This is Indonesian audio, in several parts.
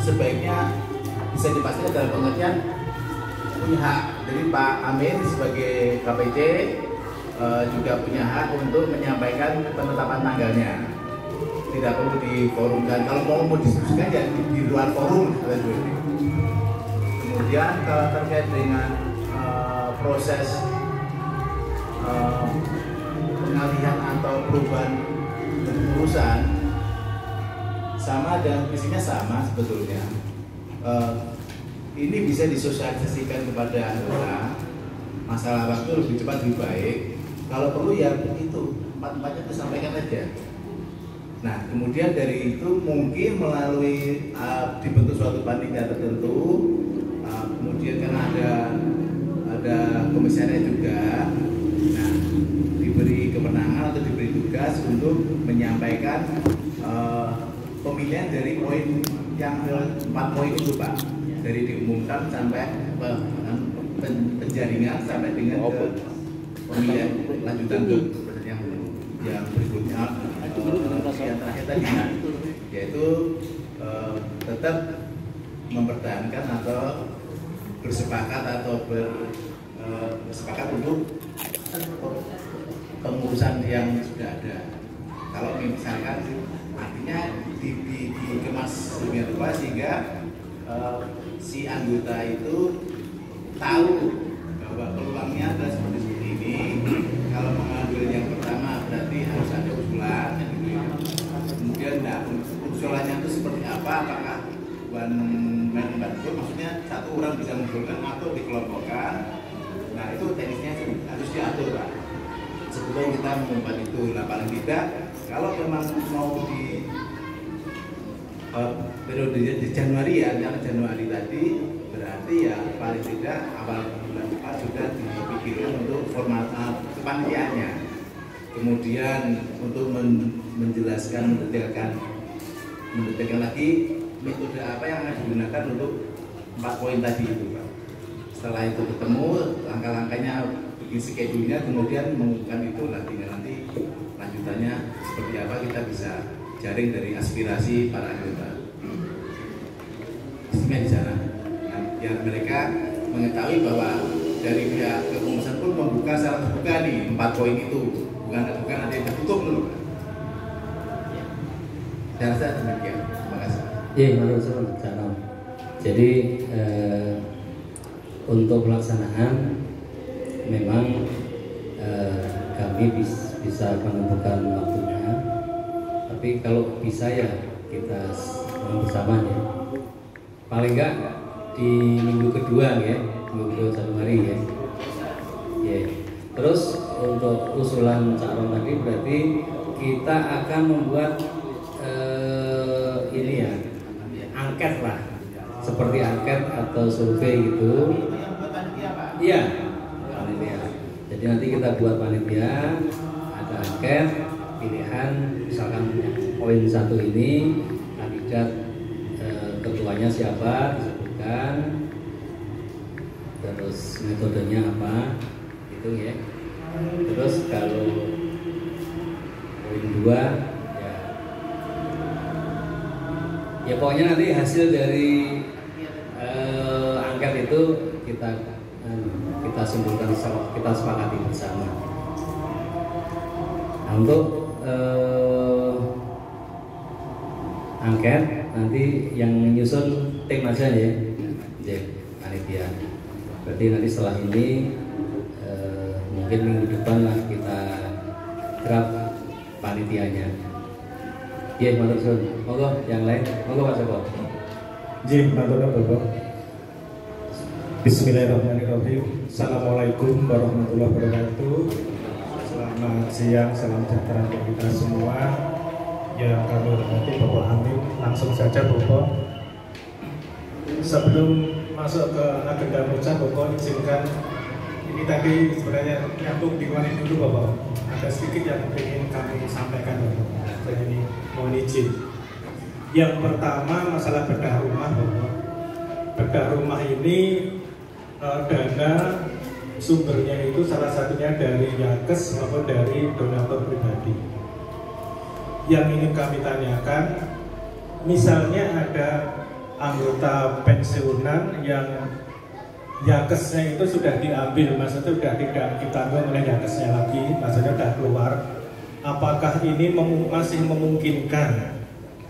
sebaiknya bisa dipastikan dalam pengertian punya hak. Jadi Pak Amin sebagai KPC juga punya hak untuk menyampaikan penetapan tanggalnya. Tidak perlu diforumkan. Kalau mau diskusikan ya di luar forum. Kemudian kalau terkait dengan proses pengalihan atau perubahan urusan, sama dan visinya sama sebetulnya. Ini bisa disosialisasikan kepada anggota. Masalah waktu lebih cepat lebih baik. Kalau perlu ya begitu, empat-empatnya disampaikan aja. Nah, kemudian dari itu mungkin melalui dibentuk suatu panitia tertentu, kemudian karena ada komisaris juga, nah diberi kewenangan atau diberi tugas untuk menyampaikan pemilihan dari poin yang 4 poin itu Pak, dari diumumkan sampai penjaringan sampai dengan ke pemilihan lanjutan yang berikutnya. Yang terakhir tadi yaitu tetap mempertahankan atau bersepakat atau bersepakat untuk pengurusan yang sudah ada. Kalau misalkan artinya dikemas sedemikian rupa sehingga si anggota itu tahu bahwa peluangnya adalah seperti ini. Kalau mengambil yang pertama berarti harus ada usulan. Kemudian usulannya itu seperti apa? Apakah one man vote, maksudnya satu orang bisa mengusulkan atau dikelompokkan? Nah itu teknisnya harus diatur Pak. Sebelum kita mengumumkan itu, nah paling tidak kalau memang mau di periode di Januari ya, yang Januari tadi berarti ya paling tidak awal bulan depan sudah dipikirkan untuk format kepanitiaannya. Kemudian untuk menjelaskan, mendetailkan lagi metode apa yang akan digunakan untuk 4 poin tadi itu Pak. Setelah itu ketemu langkah-langkahnya, bikin schedule-nya, kemudian mengumumkan itu nanti lanjutannya seperti apa kita bisa jaring dari aspirasi para anggota. Isinya di sana. Biar mereka mengetahui bahwa dari pihak kepengurusan pun membuka secara terbuka nih 4 poin itu, bukan ada yang tertutup dulu. Saya rasa demikian. Terima kasih. Iya, menurut saya. Jadi untuk pelaksanaan memang kami bisa menentukan waktunya, tapi kalau bisa ya kita bersama ya. Paling enggak di minggu kedua ya, minggu kedua Januari ya. Ya. Terus untuk usulan calon tadi berarti kita akan membuat ini ya, angket lah, seperti angket atau survei gitu. Iya, panitia. Jadi nanti kita buat panitia, ada angket, pilihan, misalkan poin 1 ini kandidat ketuanya siapa disebutkan, terus metodenya apa, itu ya. Terus kalau poin 2 ya pokoknya nanti hasil dari angket itu kita simpulkan, kita sepakati bersama. Nah, untuk angket nanti yang menyusun tim aja ya, panitia. Berarti nanti setelah ini mungkin minggu depan lah kita draft panitianya. Iya, matur suwun. Monggo yang lain. Monggo Pak Joko. Nggih, matur nuwun. Bismillahirrahmanirrahim. Assalamualaikum warahmatullahi wabarakatuh. Selamat siang, salam sejahtera untuk kita semua. Yang kami hormati Bapak Amin, langsung saja Bapak. Sebelum masuk ke agenda puncak, Bapak izinkan ini tadi sebenarnya nyambung dikeluarin dulu Bapak. Ada sedikit yang ingin kami sampaikan Bapak. Saya ini mohon izin. Yang pertama masalah bedah rumah Bapak. Bedah rumah ini dana sumbernya itu salah satunya dari Yakes maupun dari donatur pribadi. Yang ingin kami tanyakan, misalnya ada anggota pensiunan yang yakesnya itu sudah diambil, maksudnya sudah tidak ditanggung oleh yakesnya lagi, maksudnya sudah keluar. Apakah ini masih memungkinkan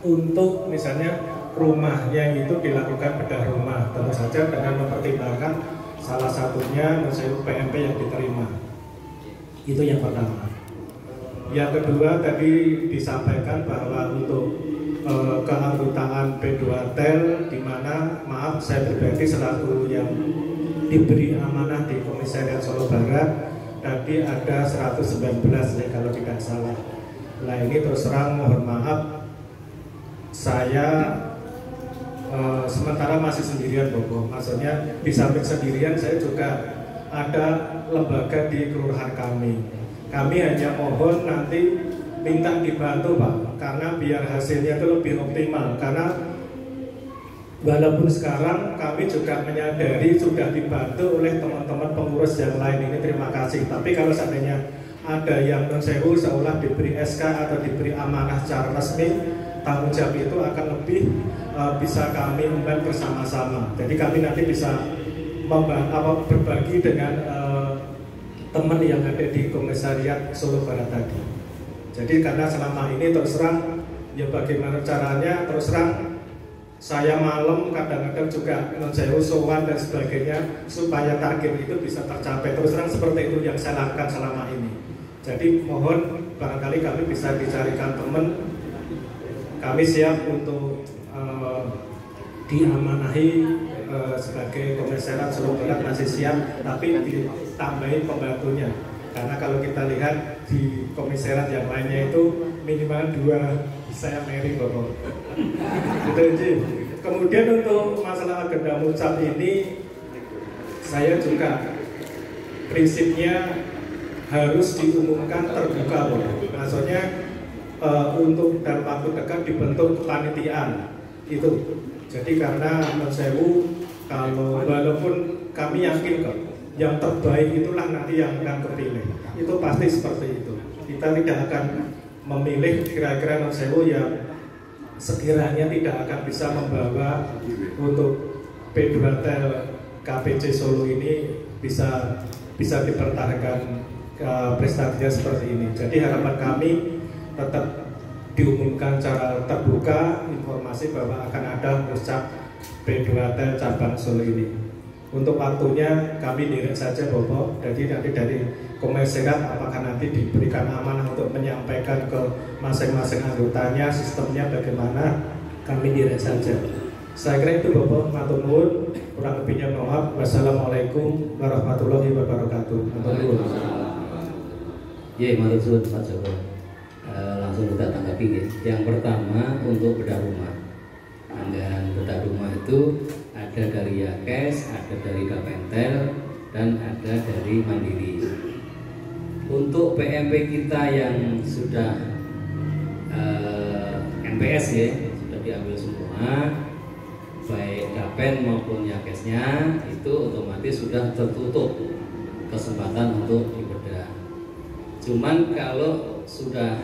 untuk misalnya rumahnya itu dilakukan bedah rumah? Tentu saja dengan mempertimbangkan salah satunya misalnya PMP yang diterima. Itu yang pertama. Yang kedua tadi disampaikan bahwa untuk keanggotaan P2Tel, di mana maaf saya pribadi selaku yang diberi amanah di Komisariat Solo Barat, tadi ada 119 ya kalau tidak salah. Nah ini terus terang mohon maaf, saya sementara masih sendirian Bobo. Maksudnya di samping sendirian saya juga ada lembaga di kelurahan kami. Kami hanya mohon nanti minta dibantu Pak, karena biar hasilnya itu lebih optimal. Karena walaupun sekarang kami juga menyadari sudah dibantu oleh teman-teman pengurus yang lain ini, terima kasih. Tapi kalau seandainya ada yang non-sewu seolah diberi SK atau diberi amanah secara resmi, tanggung jawab itu akan lebih bisa kami emban bersama-sama. Jadi kami nanti bisa berbagi dengan teman yang ada di Komisariat Solo Barat tadi. Jadi karena selama ini terus terang ya bagaimana caranya, terus terang saya malam kadang-kadang juga non-sewu sowan dan sebagainya supaya target itu bisa tercapai. Terus terang seperti itu yang saya lakukan selama ini. Jadi mohon barangkali kami bisa dicarikan teman, kami siap untuk diamanahi sebagai Komisariat Solo Barat, masih siap, tapi ditambahin pembantunya. Karena kalau kita lihat di komisariat yang lainnya itu minimal 2 saya Mary Bapak. Gitu aja. Kemudian untuk masalah agenda mucap ini, saya juga prinsipnya harus diumumkan terbuka Bapak. Maksudnya untuk dalam waktu dekat dibentuk kepanitiaan itu. Jadi karena non-sewu, kalau walaupun kami yakin kok yang terbaik itulah nanti yang akan kepilih. Itu pasti seperti itu. Kita tidak akan memilih kira-kira non-sewu yang sekiranya tidak akan bisa membawa untuk P2Tel KPC Solo ini bisa dipertahankan prestasinya seperti ini. Jadi harapan kami tetap diumumkan secara terbuka informasi bahwa akan ada mucap P2Tel cabang Solo ini. Untuk waktunya kami direct saja Bapak. Jadi nanti dari Komisariat apakah nanti diberikan amanah untuk menyampaikan ke masing-masing anggotanya sistemnya bagaimana, kami direct saja. Saya kira itu Bapak, matur nuwun, kurang lebihnya mohon. Wassalamualaikum warahmatullahi wabarakatuh. Ya, matur suwun Pak Joko. Langsung kita tanggapi ya. Yang pertama untuk bedah rumah. Anggaran bedah rumah itu ada dari Yakes, ada dari Dapentel, dan ada dari Mandiri. Untuk PMP kita yang sudah NPS ya, sudah diambil semua, baik Dapen maupun Yakesnya, itu otomatis sudah tertutup kesempatan untuk dibedah. Cuman kalau sudah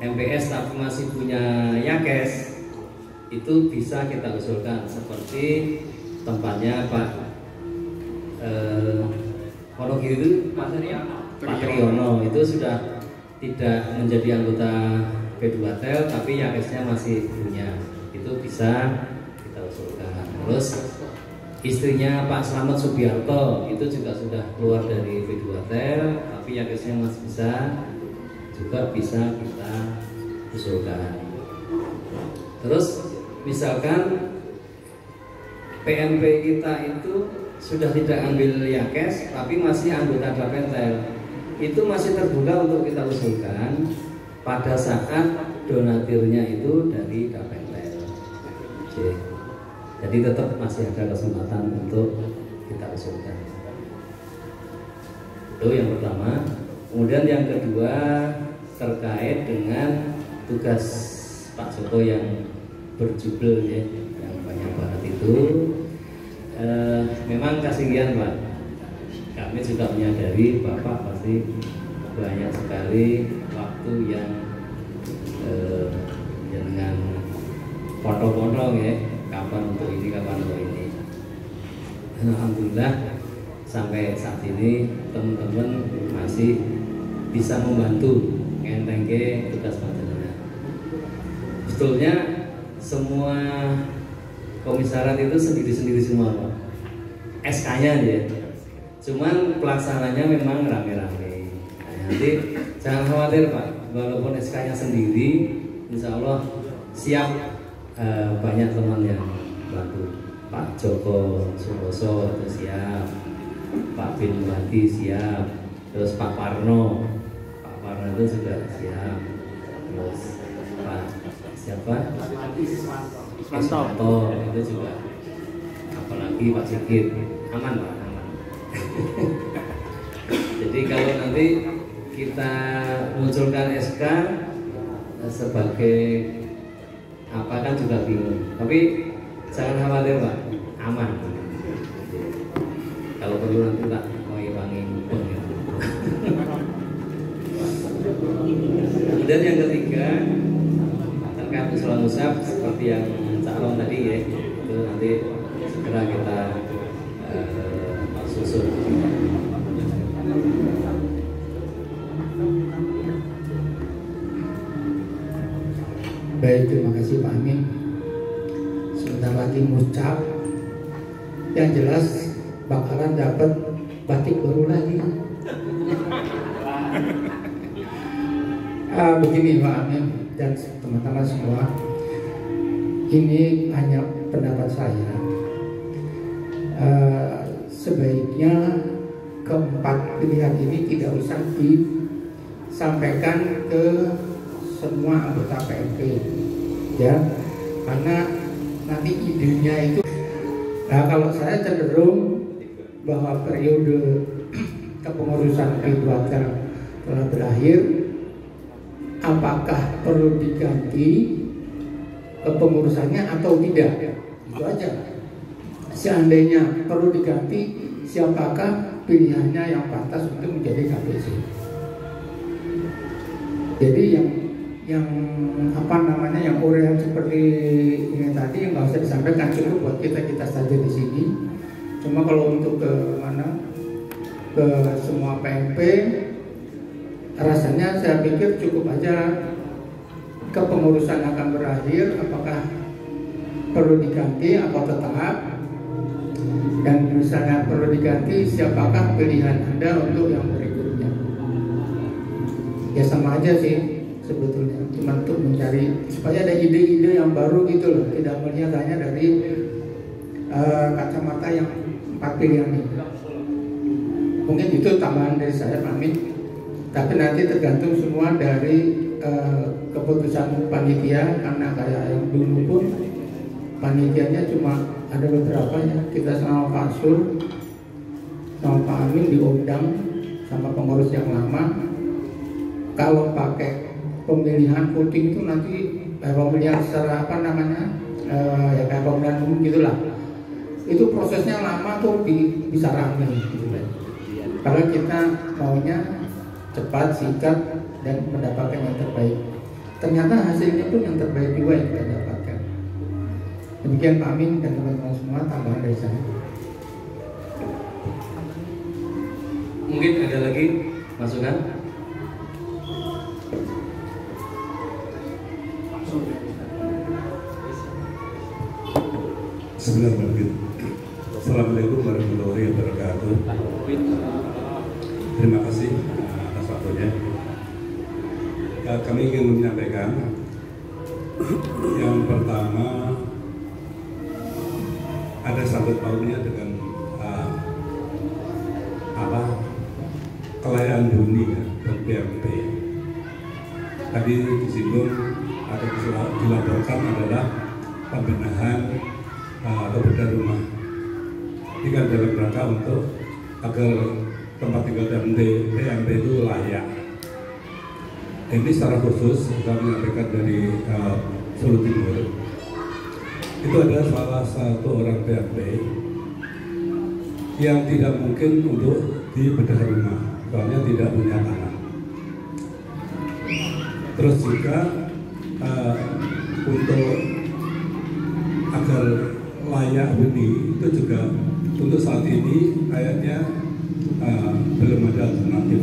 NPS tapi masih punya Yakes, itu bisa kita usulkan seperti tempatnya Pak Wonogiri itu Pak Triyono itu sudah tidak menjadi anggota P2Tel tapi Yakesnya masih punya, itu bisa kita usulkan. Terus istrinya Pak Slamet Subiarto itu juga sudah keluar dari P2Tel tapi Yakesnya masih bisa, juga bisa kita usulkan. Terus misalkan PMP kita itu sudah tidak ambil Yakes tapi masih anggota Dapentel, itu masih terbuka untuk kita usulkan pada saat donaturnya itu dari Dapentel. Jadi tetap masih ada kesempatan untuk kita usulkan. Itu yang pertama. Kemudian yang kedua terkait dengan tugas Pak Joko yang berjubel ya, yang banyak banget itu. Memang kasihan Pak, kami juga menyadari Bapak pasti banyak sekali waktu yang dengan potong-potong ya, kapan kapan untuk ini, kapan untuk ini. Dan alhamdulillah sampai saat ini teman-teman masih bisa membantu ngentengke tugas panjenengan. Sebetulnya semua komisarat itu sendiri-sendiri semua, Pak. SK-nya ya. Cuman pelaksananya memang rame-rame. Nah, nanti jangan khawatir, Pak. Walaupun SK-nya sendiri, insya Allah siap, banyak teman yang bantu. Pak Joko Suroso itu siap, Pak Bin Wati siap, terus Pak Parno itu juga siap, terus Pak siapa? Iswanto itu juga, apalagi Pak Sigit, aman Pak, aman. Jadi kalau nanti kita munculkan SK sebagai apa kan juga bingung, tapi jangan khawatir Pak, aman. Kalau perlu nanti tak mau wangi mumpung ya. Kemudian yang ketiga terkait usulan musab seperti yang Cak Ron tadi ya, itu nanti segera kita susun. Baik, terima kasih Pak Amin. Sebentar lagi ngucap, yang jelas bakalan dapat batik baru lagi. Begini Pak Amin dan teman-teman semua, ini hanya pendapat saya. Sebaiknya keempat pilihan ini tidak usah disampaikan ke semua anggota PMP, ya, karena nanti idenya itu. Nah, kalau saya cenderung bahwa periode kepengurusan P2K telah berakhir, apakah perlu diganti kepengurusannya atau tidak? Itu aja. Seandainya perlu diganti, siapakah pilihannya yang pantas untuk menjadi KPC? Jadi yang apa namanya, yang urean seperti ini tadi nggak usah disampaikan, cukup buat kita saja di sini. Cuma kalau untuk ke mana, ke semua PMP, rasanya saya pikir cukup aja kepengurusan akan berakhir, apakah perlu diganti atau tetap, dan misalnya perlu diganti, siapakah pilihan Anda untuk yang berikutnya. Ya sama aja sih sebetulnya, cuma untuk mencari supaya ada ide-ide yang baru gitu loh, tidak melihat hanya dari kacamata yang 4 pilihan ini. Mungkin itu tambahan dari saya Pak Amin, tapi nanti tergantung semua dari keputusan panitia, karena kayak yang dulu pun panitianya cuma ada beberapa ya, kita sama Pak Sur sama Pak Amin diundang sama pengurus yang lama. Kalau pakai pemilihan voting itu nanti pemilihan secara apa namanya, ya kayak pemilihan umum gitulah, itu prosesnya lama tuh, bisa ramai gitu. Kalau kita maunya cepat, singkat, dan mendapatkan yang terbaik, ternyata hasilnya pun yang terbaik juga yang kita dapatkan. Demikian Pak Amin dan teman-teman semua, tambahan dari saya. Mungkin ada lagi masukan? Assalamualaikum warahmatullahi wabarakatuh. Terima kasih atas waktunya. Kami ingin menyampaikan yang pertama, ada sangkut pautnya dengan kelayaan bumi ya, dan PMP. Tadi disinggung atau dilaporkan adalah pembenahan keberadaan rumah. Ini kan dalam rangka untuk agar tempat tinggal dan PMP itu layak. Ini secara khusus saya menyampaikan dari Solo Timur. Itu adalah salah satu orang PMP yang tidak mungkin untuk dibedah rumah, soalnya tidak punya tanah. Terus juga untuk agar layak huni itu juga untuk saat ini kayaknya belum ada alternatif.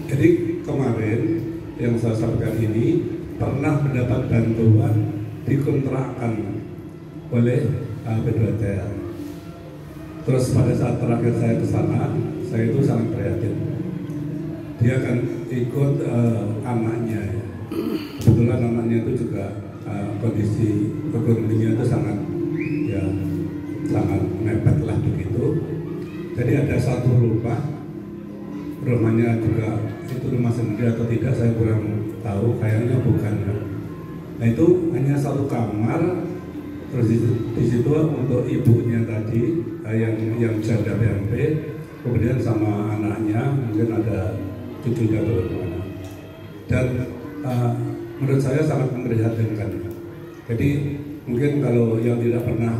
Jadi kemarin yang saya sampaikan ini pernah mendapat bantuan dikontrakkan oleh P2TL. Terus pada saat terakhir saya ke sana, saya itu sangat prihatin. Dia akan ikut anaknya. Kebetulan anaknya itu juga kondisi ekonominya itu sangat mepet lah begitu. Jadi ada satu rumahnya juga itu rumah sendiri atau tidak saya kurang tahu, kayaknya bukan. Nah itu hanya satu kamar, terus di situ untuk ibunya tadi yang janda PMP, kemudian sama anaknya, mungkin ada cucunya atau bagaimana. Dan menurut saya sangat memprihatinkan. Jadi mungkin kalau yang tidak pernah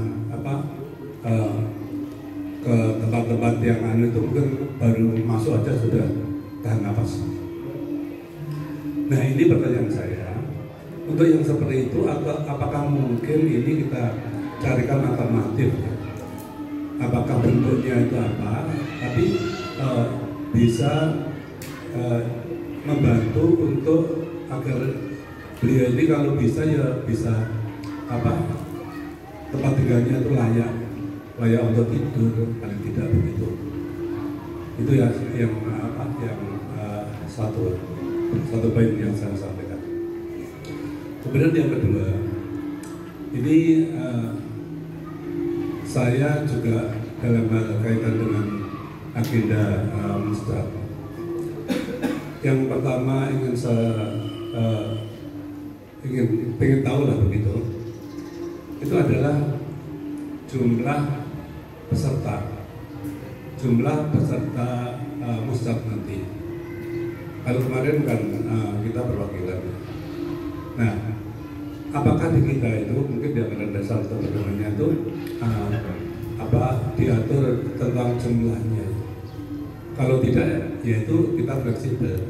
ke tempat-tempat yang itu mungkin baru masuk aja sudah tahan nafas. Nah ini pertanyaan saya, untuk yang seperti itu apakah mungkin ini kita carikan alternatif? Apakah bentuknya itu apa? Tapi bisa membantu untuk agar beliau ini kalau bisa ya bisa tempat tinggalnya itu layak untuk tidur, paling tidak begitu. Itu ya yang satu poin yang saya sampaikan. Kemudian yang kedua, ini saya juga dalam hal kaitan dengan agenda Musdaq. Yang pertama ingin saya ingin tahu lah begitu. Itu adalah jumlah peserta Musdaq nanti. Kalau kemarin kan kita perwakilan. Nah, apakah di kita itu mungkin di anggaran dasar atau bagaimana itu diatur tentang jumlahnya? Kalau tidak, ya itu kita fleksibel.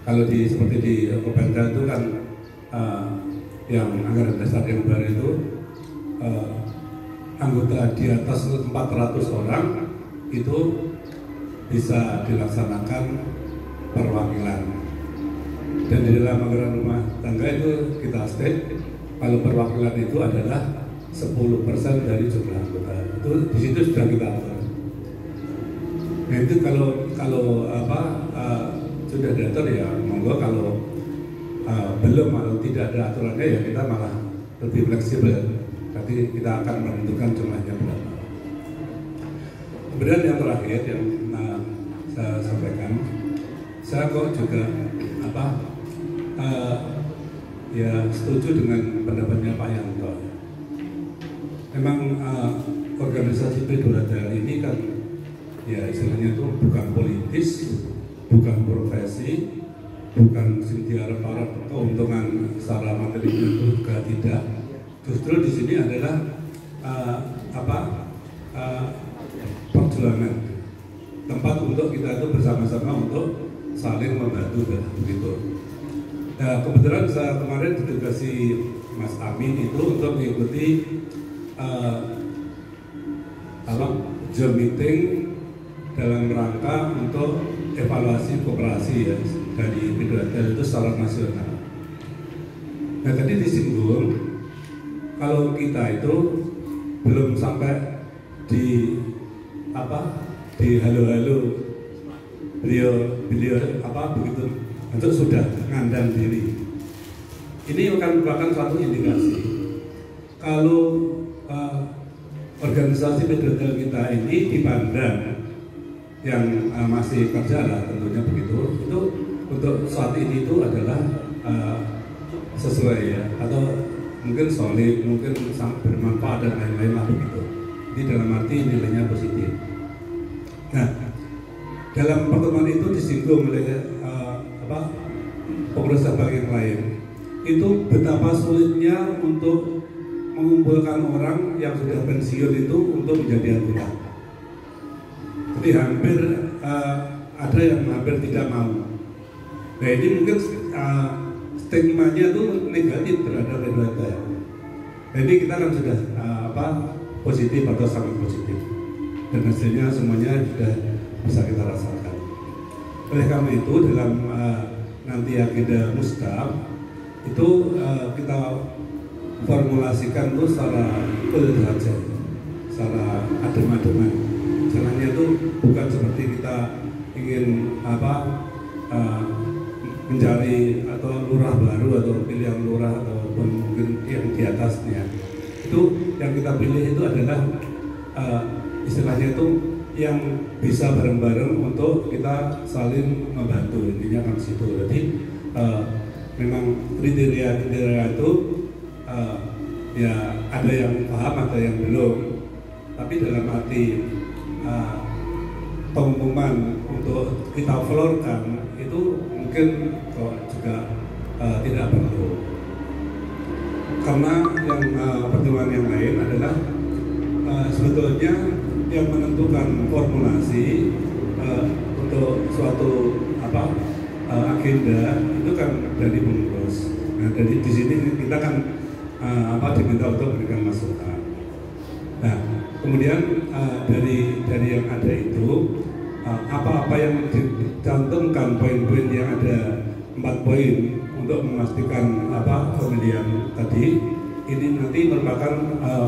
Kalau seperti di Kopenda itu kan yang anggaran dasar yang baru itu anggota di atas 400 orang itu bisa dilaksanakan perwakilan. Dan di dalam anggaran rumah tangga itu kita state kalau perwakilan itu adalah 10% dari jumlah anggota. Itu di situ sudah kita atur. Nah itu kalau sudah diatur ya monggo, kalau belum atau tidak ada aturannya ya kita malah lebih fleksibel. Nanti kita akan menentukan jumlahnya berapa. Kemudian yang terakhir yang saya sampaikan, saya kok juga setuju dengan pendapatnya Pak Yanto. Memang organisasi P2TL ini kan ya istilahnya itu bukan politis, bukan profesi, bukan sintiara para keuntungan secara material itu juga tidak. Justru di sini adalah perjuangan, tempat untuk kita itu bersama-sama untuk saling membantu begitu. Nah, kebetulan saya kemarin ditugasi Mas Amin itu untuk mengikuti Zoom meeting dalam rangka untuk evaluasi koperasi ya dari P2TL itu secara nasional. Nah tadi disinggung kalau kita itu belum sampai di halo-halo beliau begitu untuk sudah ngandang diri. Ini akan merupakan suatu indikasi kalau organisasi P2TL kita ini dipandang yang masih kerja lah tentunya begitu, itu untuk saat ini itu adalah sesuai ya, atau mungkin solid, mungkin sangat bermanfaat dan lain-lain lah begitu. Jadi dalam arti nilainya positif. Nah, dalam pertemuan itu disinggung oleh pengurus cabang yang lain, itu betapa sulitnya untuk mengumpulkan orang yang sudah pensiun itu untuk menjadi anggota. Jadi hampir ada yang hampir tidak mau. Nah ini mungkin stigmanya itu negatif terhadap P2TL. Jadi kita kan sudah positif atau sangat positif, dan hasilnya semuanya sudah bisa kita rasakan. Oleh karena itu dalam nanti agenda Mustaf itu kita formulasikan tuh secara saja, secara adem-ademan. Caranya itu bukan seperti kita ingin mencari atau lurah baru atau pilihan lurah ataupun mungkin yang di atasnya. Itu yang kita pilih itu adalah istilahnya itu yang bisa bareng-bareng untuk kita saling membantu, intinya kan situ. Jadi memang kriteria itu ya ada yang paham, ada yang belum. Tapi dalam arti pengumuman untuk kita florkan itu mungkin kok juga tidak perlu. Karena yang pertemuan yang lain adalah sebetulnya yang menentukan formulasi untuk suatu agenda itu kan dari pengurus. Nah, dari di sini kita kan diminta untuk memberikan masukan. Nah, kemudian dari yang ada itu apa-apa yang dicantumkan poin-poin yang ada 4 poin untuk memastikan pemilihan tadi ini nanti merupakan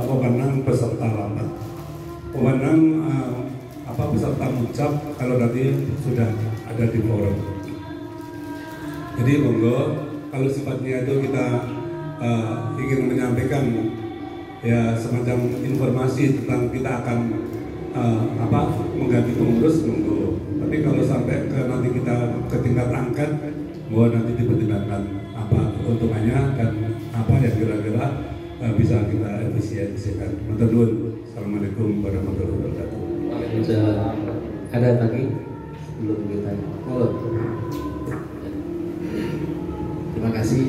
wewenang peserta rapat, wewenang peserta mucap kalau nanti sudah ada di forum. Jadi monggo kalau sifatnya itu kita ingin menyampaikan ya semacam informasi tentang kita akan mengganti pengurus monggo. Tapi kalau sampai nanti kita ke tingkat angkat, bahwa nanti dipertimbangkan apa keuntungannya dan apa yang kira-kira bisa kita efisiensikan. Matur nuwun. Assalamualaikum warahmatullahi wabarakatuh. Waalaikumsalam. Ada lagi sebelum kita mulai? Terima kasih.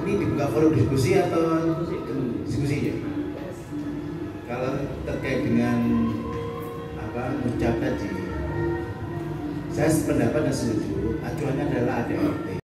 Ini dibuka forum diskusi atau diskusi ya? Kalau terkait dengan ucap tadi, saya sependapat dan setuju. Acuannya adalah ADRT.